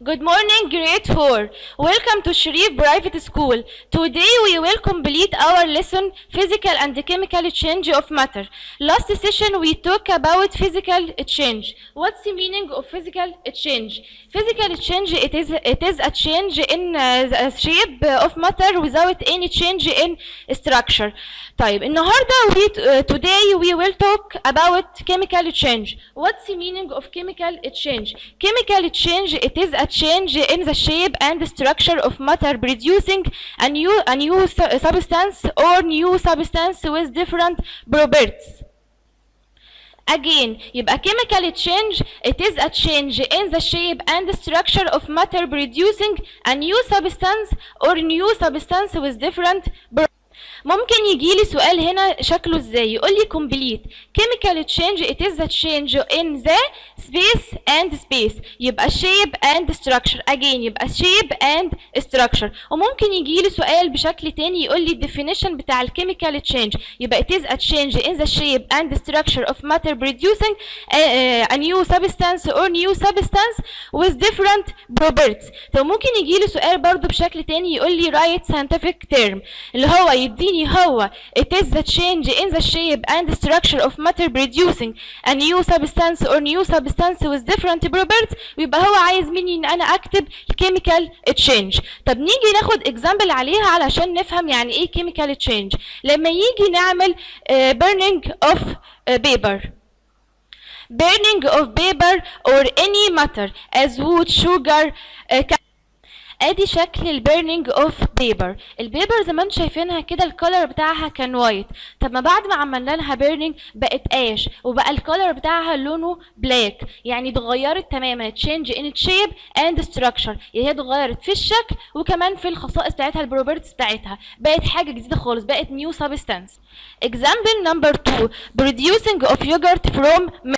Good morning, grade 4. Welcome to Sharif Private School. Today we will complete our lesson, Physical and Chemical Change of Matter. Last session we talked about physical change. What's the meaning of physical change? Physical change, it is a change in the shape of matter without any change in structure. طيب النهارده today we will talk about chemical change. What's the meaning of chemical change? Chemical change, it is a change in the shape and structure of matter producing a new substance or new substance with different properties. Again, يبقى chemical change, it is a change in the shape and structure of matter producing a new substance or new substance with different properties. ممكن يجيلي سؤال هنا شكله ازاي؟ يقول لي complete chemical change, it is a change in the space and space. يبقى shape and structure. Again يبقى shape and structure. وممكن يجيلي سؤال بشكل تاني يقول لي definition بتاع chemical change. يبقى it is a change in the shape and structure of matter producing a new substance or new substance with different properties. طب ممكن يجيلي سؤال برضو بشكل تاني يقول لي write scientific term اللي هو يديني هو it is the change in the shape and structure of matter producing a new substance or new substance with different properties. ويبقى هو عايز مني ان انا اكتب chemical change. طب نيجي ناخد example عليها علشان نفهم يعني ايه chemical change. لما يجي نعمل burning of paper or any matter as wood, sugar, ادي شكل البيرنينج اوف بيبر. البيبر زي ما انتم شايفينها كده الكولر بتاعها كان وايت. طب ما بعد ما عملنا لها بيرنينج بقت اش وبقى الكولر بتاعها لونه بلاك، يعني اتغيرت تماما. تشينج ان شيب اند ستراكشر، يعني هي اتغيرت في الشكل وكمان في الخصائص بتاعتها، البروبرتيز بتاعتها، بقت حاجه جديده خالص، بقت نيو سبستانس. example number 2 producing of yogurt from.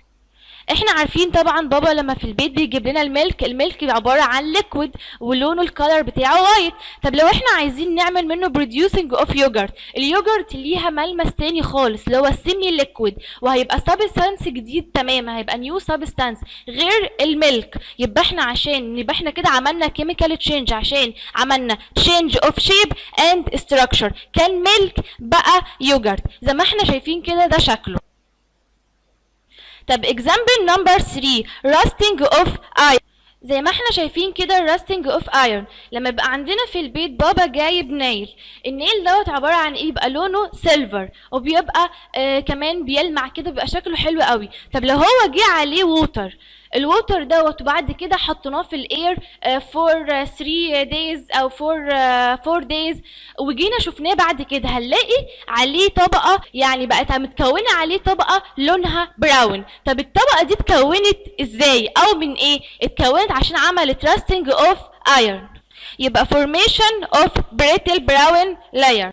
احنا عارفين طبعا بابا لما في البيت بيجيب لنا الميلك عباره عن ليكويد ولونه الكلر بتاعه وايت. طب لو احنا عايزين نعمل منه producing of yogurt، اليوجرت ليها ملمس تاني خالص اللي هو السيمي ليكويد، وهيبقى سبستانس جديد تماما، هيبقى نيو سبستانس غير الميلك. يبقى احنا كده عملنا chemical change عشان عملنا change of shape and structure. كان ميلك بقى يوجرت زي ما احنا شايفين كده ده شكله. طب example number 3 rusting of iron. زي ما احنا شايفين كده rusting of iron. لما يبقى عندنا في البيت بابا جايب نايل، النيل دوت عباره عن ايه؟ يبقى لونه سيلفر وبيبقى كمان بيلمع كده، بيبقى شكله حلو قوي. طب لو هو جه عليه ووتر، الووتر دوت وبعد كده حطيناه في الاير فور 3 دايز او فور 4 دايز وجينا شفناه بعد كده، هنلاقي عليه طبقه، يعني بقت متكونه عليه طبقه لونها براون. طب الطبقه دي اتكونت ازاي او من ايه؟ اتكونت عشان عملت راستنج اوف ايرون، يبقى formation of brittle brown layer.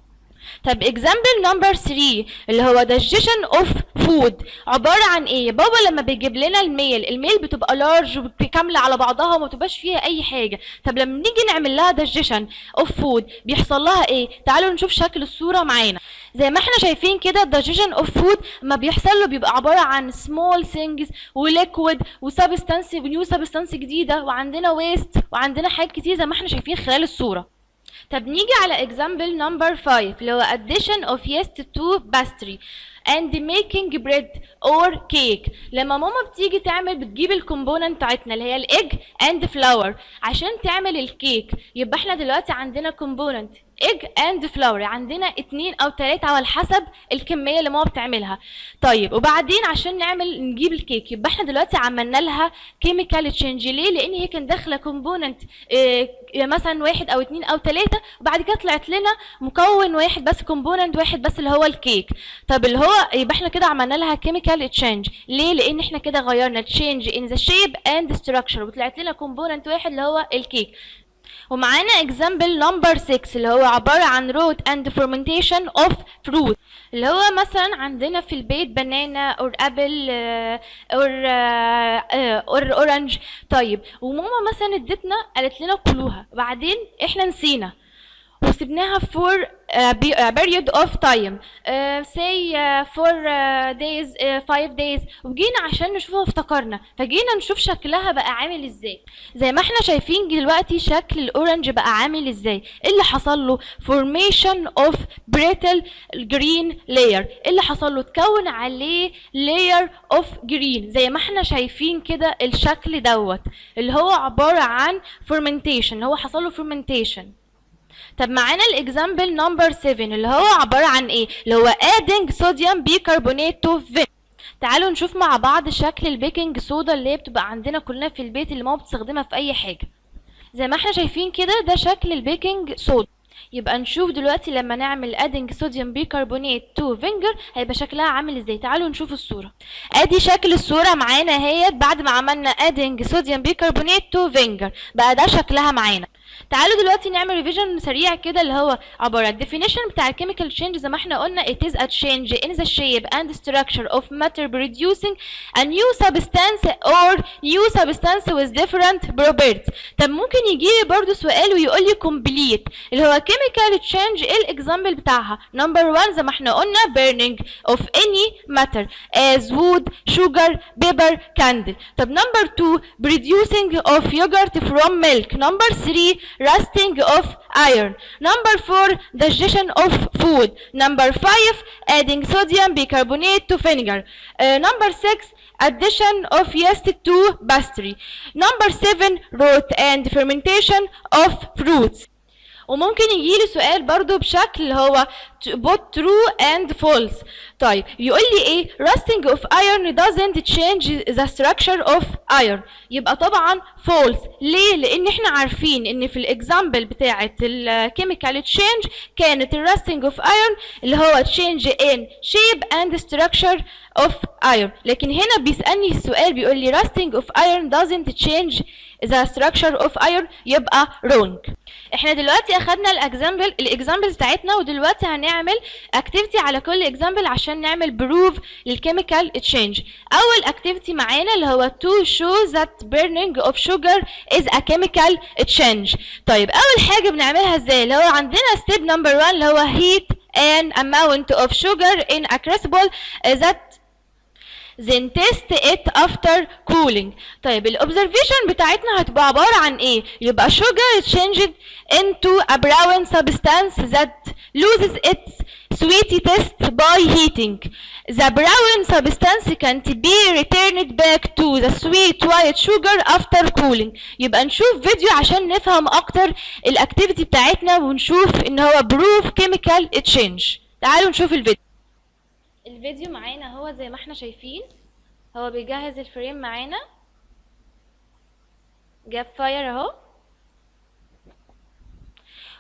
طب example number 3 اللي هو digestion of food عبارة عن ايه؟ بابا لما بيجيب لنا الميل بتبقى لارج وكاملة على بعضها وما تبقاش فيها اي حاجة. طب لما نيجي نعمل لها digestion of food بيحصل لها ايه؟ تعالوا نشوف شكل الصورة معانا. زي ما احنا شايفين كده digestion of food ما بيحصل له بيبقى عبارة عن small things وليكويد وسبستانس ونيو سبستانس جديدة، وعندنا ويست وعندنا حاجات كتير زي ما احنا شايفين خلال الصورة. طب نيجي على example number 5 اللي هو addition of yeast to pastry and making bread or cake. لما ماما بتيجي بتجيب الكومبوننت بتاعتنا اللي هي الايج اند فلاور عشان تعمل الكيك، يبقى احنا دلوقتي عندنا كومبوننت egg and flour، عندنا 2 أو 3 على حسب الكمية اللي ماما بتعملها. طيب وبعدين عشان نجيب الكيك، يبقى احنا دلوقتي عملنا لها chemical change. ليه؟ لأن هي كان داخلة كومبوننت مثلا 1 أو 2 أو 3، وبعد كده طلعت لنا مكون واحد بس، كومبوننت واحد بس اللي هو الكيك. طب اللي هو يبقى احنا كده عملنا لها chemical change. ليه؟ لأن احنا كده غيرنا change in the shape and structure وطلعت لنا كومبوننت واحد اللي هو الكيك. ومعانا example number 6 اللي هو عبارة عن root and fermentation of fruit، اللي هو مثلا عندنا في البيت بنانا or apple or orange. طيب وماما مثلا ادتنا قالت لنا كلوها، بعدين احنا نسينا وسبناها for a period of time say for days 5 days وجينا عشان نشوفها افتكرنا فجينا نشوف شكلها بقى عامل ازاي. زي ما احنا شايفين دلوقتي شكل الاورنج بقى عامل ازاي. ايه اللي حصل له؟ formation of brittle green layer. ايه اللي حصل له؟ اتكون عليه layer of green زي ما احنا شايفين كده الشكل دوت اللي هو عبارة عن fermentation اللي هو حصل له fermentation. طب معانا الاكزامبل نمبر 7 اللي هو عبارة عن ايه؟ اللي هو adding sodium bicarbonate to vinegar. تعالوا نشوف مع بعض شكل البيكنج صودا اللي هي بتبقى عندنا كلنا في البيت اللي ماما بتستخدمها في اي حاجة. زي ما احنا شايفين كده ده شكل البيكنج صودا. يبقى نشوف دلوقتي لما نعمل adding sodium bicarbonate to vinegar هيبقى شكلها عامل ازاي. تعالوا نشوف الصورة. ادي شكل الصورة معانا اهيت بعد ما عملنا adding sodium bicarbonate to vinegar بقى ده شكلها معانا. تعالوا دلوقتي نعمل ريفيجن سريع كده اللي هو عبارة الديفينيشن بتاع الكيميكال تشينج. زي ما احنا قلنا it is a change in the shape and structure of matter producing a new substance or new substance with different properties. طب ممكن يجيلي برضو سؤال ويقول لي complete اللي هو chemical change. ايه الاكزامبل بتاعها؟ نمبر 1 زي ما احنا قلنا burning of any matter as wood, sugar, paper, candle. طب نمبر 2 producing of yogurt from milk. نمبر 3 rusting of iron. Number 4 digestion of food. Number 5 adding sodium bicarbonate to vinegar. Number 6 addition of yeast to pastry. Number 7 rot and fermentation of fruits. وممكن يجيلي سؤال برضو بشكل هو both true and false. طيب يقول لي ايه؟ rusting of iron doesn't change the structure of iron. يبقى طبعا false. ليه؟ لان احنا عارفين ان في الاكزامبل بتاعه الكيميكال تشينج كانت rusting of iron اللي هو change in shape and structure of iron. لكن هنا بيسألني السؤال بيقول لي rusting of iron doesn't change the structure of iron يبقى wrong. احنا دلوقتي اخدنا الاكزامبلز بتاعتنا ودلوقتي هنعمل اكتيفيتي على كل اكزامبل عشان نعمل بروف للكيميكال تشينج. اول اكتيفيتي معانا اللي هو to show that burning of sugar is a chemical change. طيب اول حاجه بنعملها ازاي؟ اللي هو عندنا ستيب نمبر 1 اللي هو heat an amount of sugar in a crucible that then test it after cooling. طيب الobservation بتاعتنا هتبقى عبارة عن ايه؟ يبقى sugar changed into a brown substance that loses its sweet taste by heating. The brown substance can't be returned back to the sweet white sugar after cooling. يبقى نشوف فيديو عشان نفهم اكتر الاكتيفيتي بتاعتنا ونشوف ان هو proof chemical change. تعالوا نشوف الفيديو معانا. هو زي ما احنا شايفين هو بيجهز الفريم معانا. جاب فاير اهو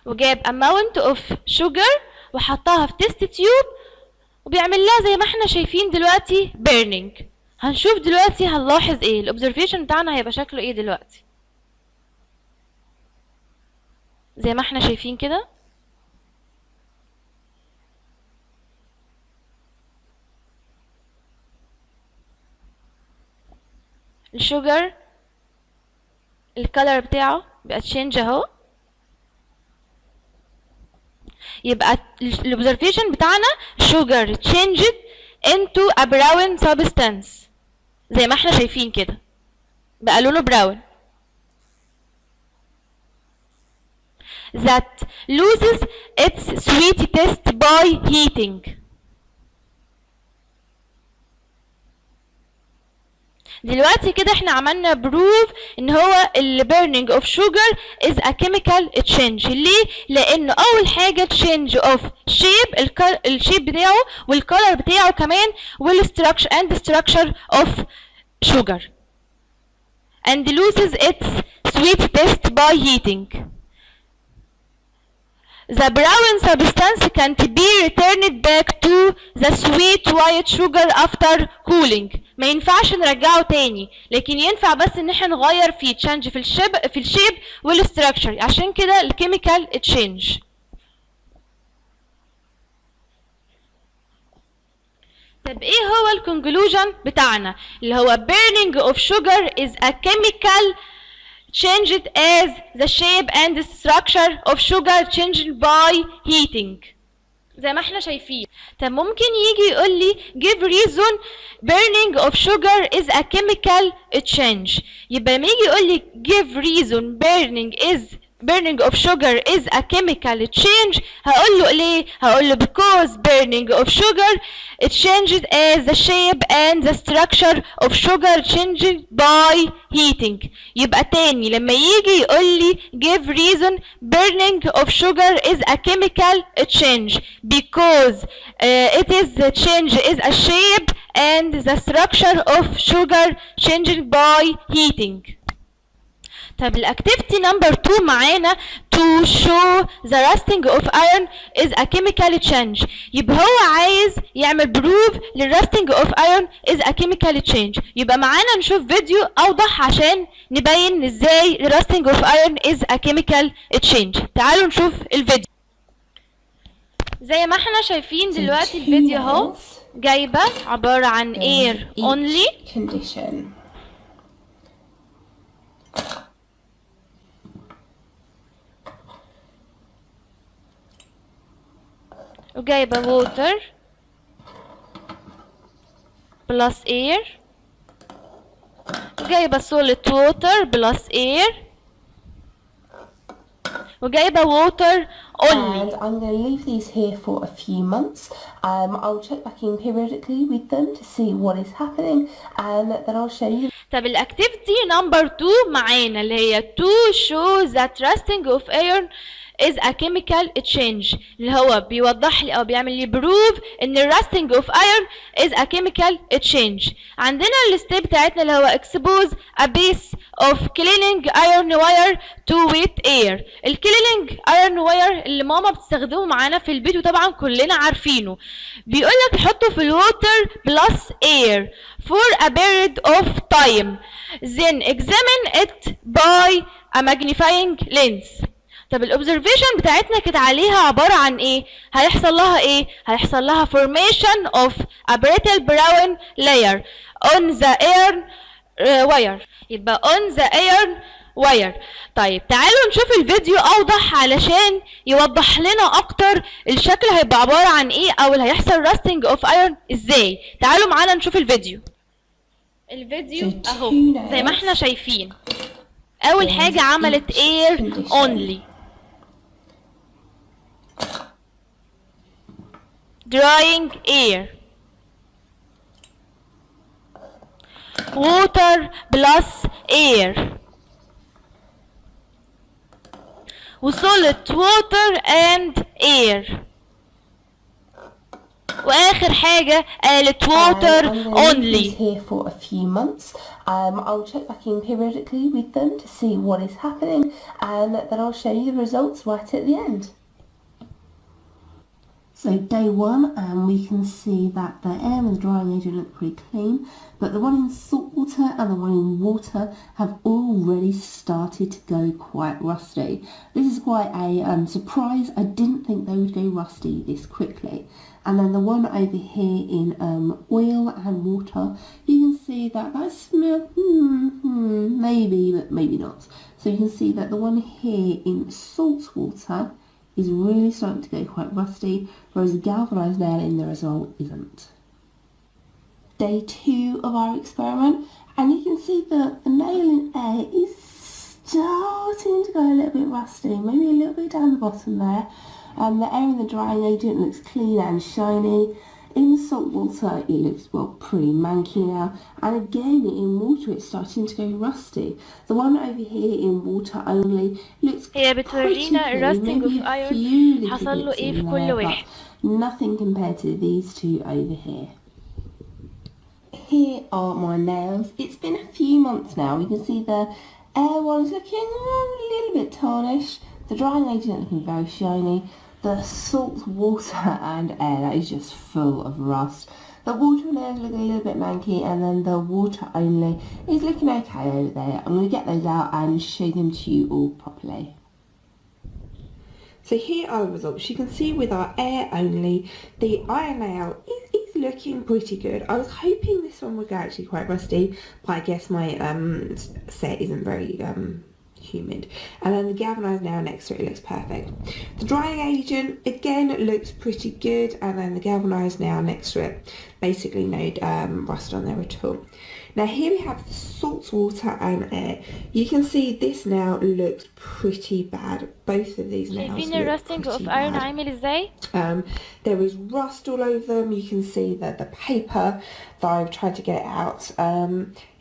وجاب amount of sugar وحطها في تيست تيوب وبيعمل لها زي ما احنا شايفين دلوقتي burning. هنشوف دلوقتي هنلاحظ ايه الاوبزرفيشن بتاعنا هيبقى شكله ايه دلوقتي. زي ما احنا شايفين كده الشوجر الكالر بتاعه بقى تشينج اهو. يبقى الاوبزرفيشن بتاعنا sugar changed into a brown substance زي ما احنا شايفين كده بقى لونه براون that loses its sweet taste by heating. دلوقتي كده احنا عملنا بروف ان هو ال burning of sugar is a chemical change. ليه؟ لان اول حاجة change of shape الشيب بتاعه والcolor بتاعه كمان والstructure and structure of sugar and loses its sweet taste by heating. The brown substance can't be returned back to the sweet white sugar after cooling. ما ينفعش نرجعه تاني لكن ينفع بس ان احنا نغير فيه تشانج في الشيب والستراكشر. عشان كده الكيميكال تشينج. طب ايه هو الكونكلوجن بتاعنا اللي هو burning of sugar is a chemical changed as the shape and structure of sugar changed by heating. زي ما احنا شايفين. طب ممكن يجي يقول لي give reason burning of sugar is a chemical change. يبقى لما يجي يقول لي give reason burning of sugar is a chemical change، هقول له ليه؟ هقول له because burning of sugar it changes as the shape and the structure of sugar changes by heating. يبقى تاني لما يجي يقول لي give reason burning of sugar is a chemical change because it is the change is a shape and the structure of sugar changing by heating. طب الاكتيفيتي نمبر 2 معانا to show the rusting of iron is a chemical change. يبقى هو عايز يعمل proof للrusting of iron is a chemical change. يبقى معانا نشوف فيديو اوضح عشان نبين ازاي rusting of iron is a chemical change. تعالوا نشوف الفيديو. زي ما احنا شايفين دلوقتي الفيديو اهو جايبه عباره عن air only condition. وجايبه water plus air وجايبه solid water plus air وجايبه water only. And I'm going to leave these here for a few months. I'll check back in periodically with them to see what is happening and then I'll show you. طب الاكتيفيتي نمبر 2 معانا اللي هي to show that rusting of iron is a chemical change، اللي هو بيوضح لي او بيعمل لي بروف ان rusting of iron is a chemical change. عندنا الستيب بتاعتنا اللي هو expose a piece of cleaning iron wire to wet air. الكلينج ايرون واير اللي ماما بتستخدمه معانا في البيت وطبعا كلنا عارفينه، بيقول لك حطه في الووتر بلس air for a period of time then examine it by a magnifying lens. طب الاوبزرفيشن بتاعتنا كانت عليها عباره عن ايه؟ هيحصل لها ايه؟ هيحصل لها formation of a brittle brown layer on the iron wire. يبقى on the iron wire. طيب تعالوا نشوف الفيديو اوضح علشان يوضح لنا اكتر الشكل هيبقى عباره عن ايه او اللي هيحصل rusting of iron ازاي. تعالوا معانا نشوف الفيديو. الفيديو اهو زي ما احنا شايفين. اول حاجه عملت air only drying air water plus air solid water and air واخر حاجة قالت water only. Here for a few months. I'll check back in periodically with them to see what is happening and then I'll show you the results right at the end. So day 1 and we can see that the air and the drying agent look pretty clean, but the one in salt water and the one in water have already started to go quite rusty. This is quite a surprise. I didn't think they would go rusty this quickly. And then the one over here in oil and water, you can see that smell, maybe, but maybe not. So you can see that the one here in salt water is really starting to go quite rusty, whereas the galvanised nail in there as well isn't. Day 2 of our experiment, and you can see that the nail in air is starting to go a little bit rusty, maybe a little bit down the bottom there. The air in the drying agent looks clean and shiny. In salt water it looks, well, pretty manky now, and again in water it's starting to go rusty. The one over here in water only looks pretty clean, maybe a few little bits in there, but nothing compared to these two over here. Here are my nails. It's been a few months now. You can see the air one is looking a little bit tarnished, the drying agent looking very shiny. The salt water and air, that is just full of rust. The water and air is looking a little bit manky, and then the water only is looking okay over there. I'm going to get those out and show them to you all properly. So here are the results. You can see with our air only, the iron nail is looking pretty good. I was hoping this one would go actually quite rusty, but I guess my set isn't very humid. And then the galvanized nail next to it looks perfect. The drying agent again looks pretty good, and then the galvanized nail next to it, basically no rust on there at all. Now here we have the salt water and air. You can see this now looks pretty bad. Both of these nails شايفين look الراستنج pretty اوف ايرون bad. عامل ازاي؟ There is rust all over them. You can see that the paper that I've tried to get it out,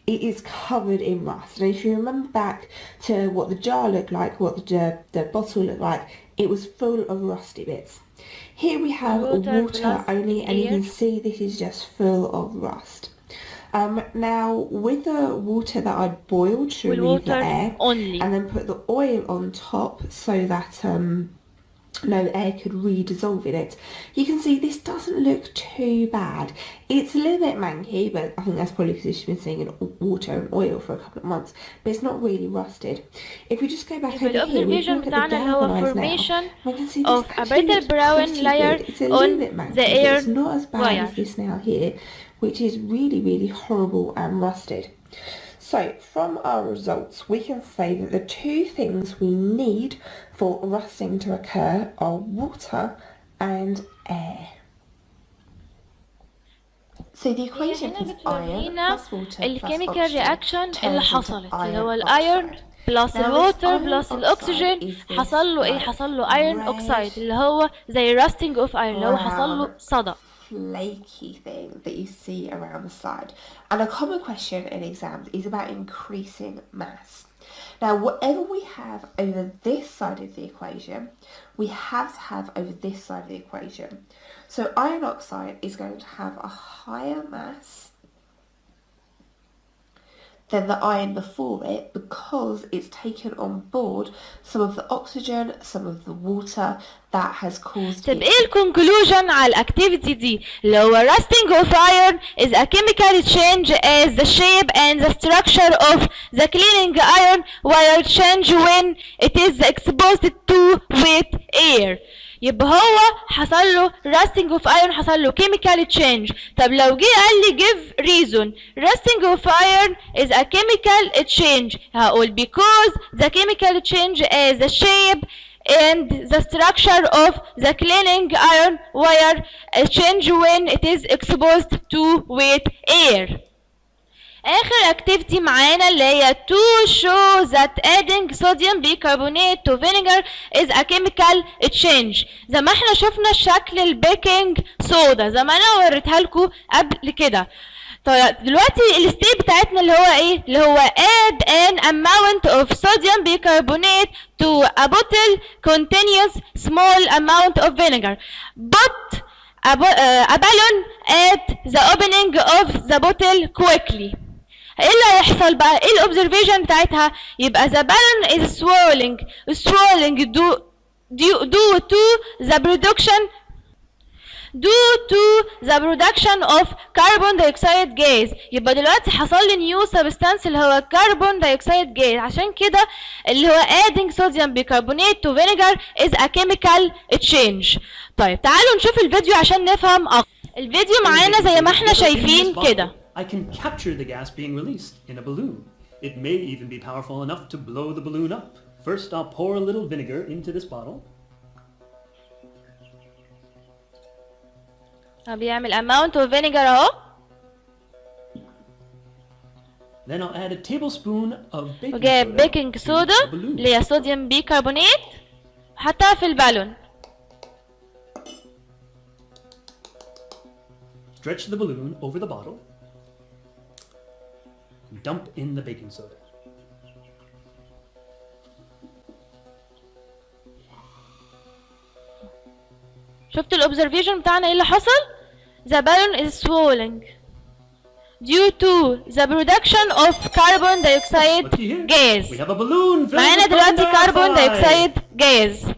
it is covered in rust. And if you remember back to what the jar looked like, what the bottle looked like, it was full of rusty bits. Here we have water only, and you can see this is just full of rust. Now with the water that I boiled to remove the air only. and then put the oil on top so that no air could re-dissolve in it, you can see this doesn't look too bad. It's a little bit manky, but I think that's probably because it's been sitting in water and oil for a couple of months, but it's not really rusted. If we just go back over here, we look at the galvanized nail, we can see this actually looks pretty good. It's a little bit manky, but it's not as bad as this nail here, which is really, really horrible and rusted. So from our results, we can say that the two things we need for rusting to occur are water and air. So the equation is iron plus water الكيميكال plus رياكشن oxygen اللي turns into حصلت اللي هو iron الايرون oxide. بلس Now, this الووتر iron بلس oxide الاكسجين is this حصل له ايه؟ like حصل له ايرون red, اوكسايد اللي هو زي راستنج اوف ايرون اللي هو حصل له brown, صدى. flaky thing that you see around the side. And a common question in exams is about increasing mass. Now whatever we have over this side of the equation, we have to have over this side of the equation. So iron oxide is going to have a higher mass than the iron before it because it's taken on board some of the oxygen, some of the water that has caused طب it. ايه الكونكلوجن على الاكتيفيتي دي اللي هو rusting of iron is a chemical change as the shape and the structure of the cleaning iron while change when it is exposed to wet air. يبقى هو حصل له rusting of iron حصل له chemical change. طب لو جه قال لي give reason rusting of iron is a chemical change هقول because the chemical change as the shape and the structure of the cleaning iron wire change when it is exposed to wet air. اخر activity معانا اللي هي to show that adding sodium bicarbonate to vinegar is a chemical change. زي ما احنا شفنا شكل البيكنج صودا زي ما انا وريتها لكم قبل كده. طيب دلوقتي الستيب بتاعتنا اللي هو ايه؟ اللي هو add an amount of sodium bicarbonate to a bottle continuous small amount of vinegar. Put a balloon at the opening of the bottle quickly. ايه اللي هيحصل بقى؟ ايه الاوبزرفيشن بتاعتها؟ يبقى the balloon is swelling due to the production of carbon dioxide gas. يبقى دلوقتي حصل لي نيو سبستانس اللي هو carbon dioxide gas. عشان كده اللي هو adding sodium bicarbonate to vinegar is a chemical change. طيب تعالوا نشوف الفيديو عشان نفهم اكتر. الفيديو معانا زي ما احنا شايفين كده. I can capture the gas being released in a balloon. It may even be powerful enough to blow the balloon up. First, I'll pour a little vinegar into this bottle. بيعمل amount of vinegar اهو. Then I'll add a tablespoon of baking وجايب soda بيكنج to صودا the balloon. اللي هي صوديوم بيكربونات حطها في البالون. Stretch the balloon over the bottle. Dump in the baking soda. شفتوا الاوبزرفيشن بتاعنا ايه اللي حصل؟ The balloon is swelling due to the production of carbon dioxide Looky here. gas. We have a balloon filled معانا with دلوقتي carbon carbon dioxide. dioxide gas.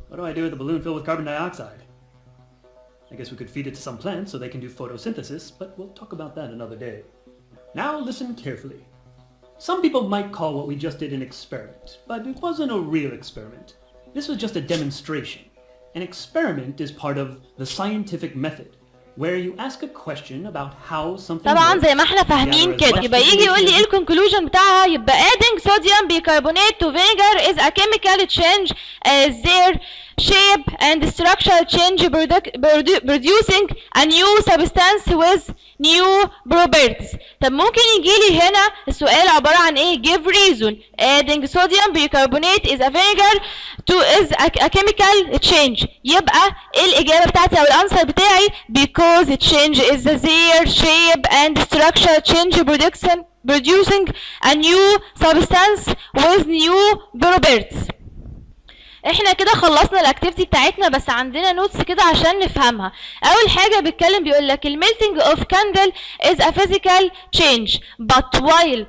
What do I do with a balloon filled with carbon dioxide? I guess we could feed it to some plants so they can do photosynthesis, but we'll talk about that another day. Now listen carefully. Some people might call what we just did an experiment, but it wasn't a real experiment. This was just a demonstration. An experiment is part of the scientific method. where you ask a question about how something طبعا works. زي ما احنا فاهمين gather as كده، much يبقى يجي يقول لي ايه information الكونكلوجن بتاعها، يبقى adding sodium bicarbonate to vinegar is a chemical change as their shape and structural change producing a new substance with new properties. طب ممكن يجي لي هنا السؤال عبارة عن ايه؟ give reason. adding sodium bicarbonate is a vinegar to is a chemical change. يبقى ايه الإجابة بتاعتي أو الأنسر بتاعي؟ because change is their shape and structural change producing a new substance with new properties. احنا كده خلصنا الاكتيفيتي بتاعتنا، بس عندنا نوتس كده عشان نفهمها. اول حاجه بيتكلم بيقول لك melting of candle is a physical change but while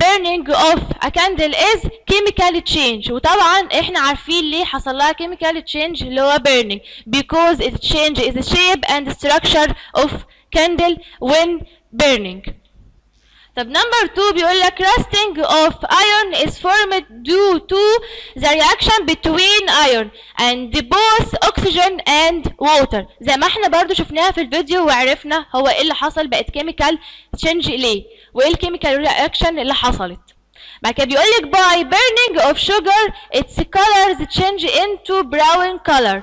burning of a candle is chemical change. وطبعا احنا عارفين ليه حصل لها chemical change اللي هو burning because it changes the shape and structure of candle when burning. طب number 2 بيقول لك rusting of iron is formed due to the reaction between iron and both oxygen and water. زي ما احنا برضو شفناها في الفيديو وعرفنا هو ايه اللي حصل، بقت chemical change ليه وايه الكيميكال reaction اللي حصلت. بعد كده بيقول لك by burning of sugar its colors change into brown color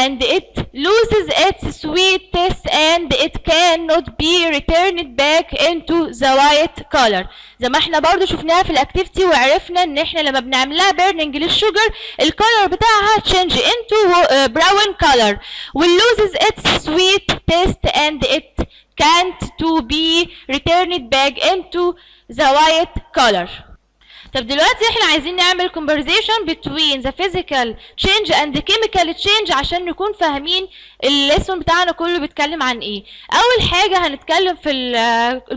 and it loses its sweet taste and it cannot be returned back into the white color. زي ما احنا برضو شفناها في الاكتيفيتي وعرفنا ان احنا لما بنعملها burning للشوجر الكولر بتاعها change into brown color will loses its sweet taste and it can't to be returned back into the white color. طب دلوقتي احنا عايزين نعمل conversation between the physical change and the chemical change عشان نكون فاهمين الليسون بتاعنا كله بيتكلم عن ايه. اول حاجه هنتكلم في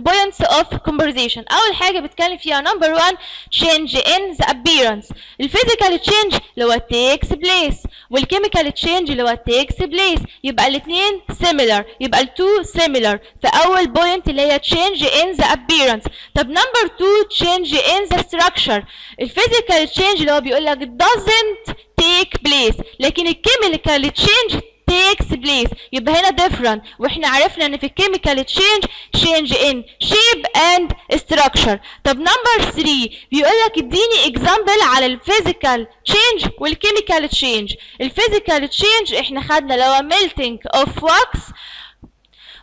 points of conversation. اول حاجه بيتكلم فيها number 1 change in the appearance. الفيزيكال change اللي هو takes place والchemical change اللي هو takes place، يبقى الاثنين similar، يبقى التو similar في اول point اللي هي change in the appearance. طب number 2 change in the structure. الفيزيكال change اللي هو بيقول لك doesn't take place لكن الchemical change takes place، يبقى هنا different. واحنا عرفنا ان في الكيميكال change in shape and structure. طب number 3 بيقول لك اديني example على الفيزيكال change والكيميكال change. الفيزيكال change احنا خدنا اللي هو melting of wax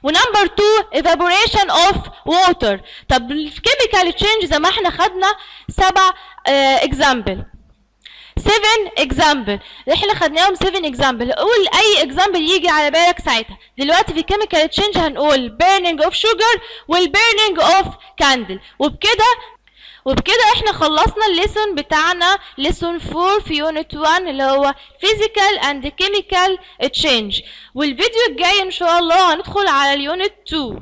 ونمبر 2 evaporation of water. طب الكيميكال change زي ما احنا خدنا 7 example 7 example احنا خدناهم 7 example. قول اي example يجي على بالك ساعتها. دلوقتي في chemical change هنقول burning of sugar وال burning of candle. وبكده احنا خلصنا الليسون بتاعنا ليسون 4 في يونت 1 اللي هو physical and chemical change. والفيديو الجاي ان شاء الله هندخل على اليونت 2.